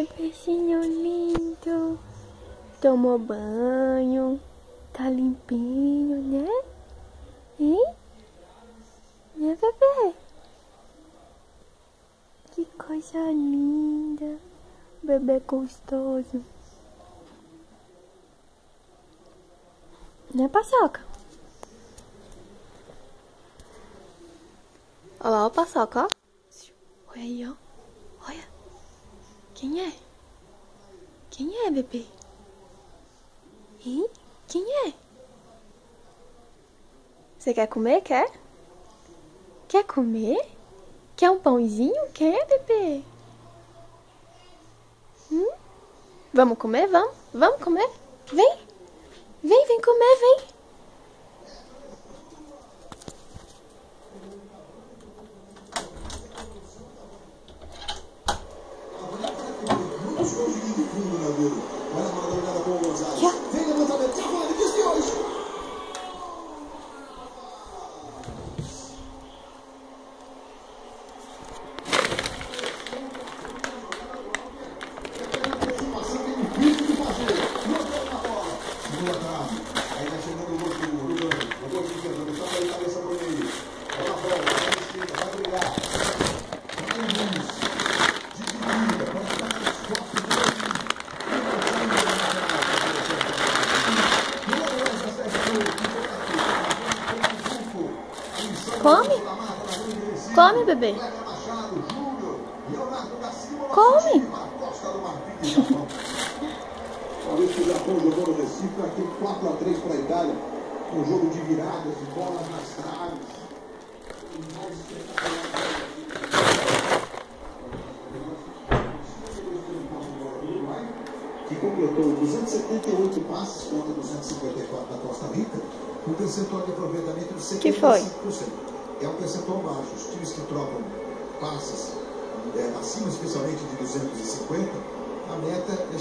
bebezinho lindo. Tomou banho. Tá limpinho, né? Hein? Né, bebê? Que coisa linda. Bebê gostoso. Né, Paçoca? Olha lá o Paçoca, ó. Olha aí, ó. Olha. Quem é? Quem é, bebê? Hein? Quem é? Você quer comer? Quer? Quer comer? Quer um pãozinho? Quer, bebê? Vamos comer? Vamos? Vamos comer? Vem! Vem comer, vem! Come? Come, bebê. Come. O Japão jogou no Recife, aquele 4-3 para a Itália, um jogo de viradas, de bolas nas traves. Que completou 278 passes contra 254 da Costa Rica, com percentual de aproveitamento de 75%. Que foi? É um percentual baixo. Os times que trocam passes acima, especialmente de 250, a meta é chegar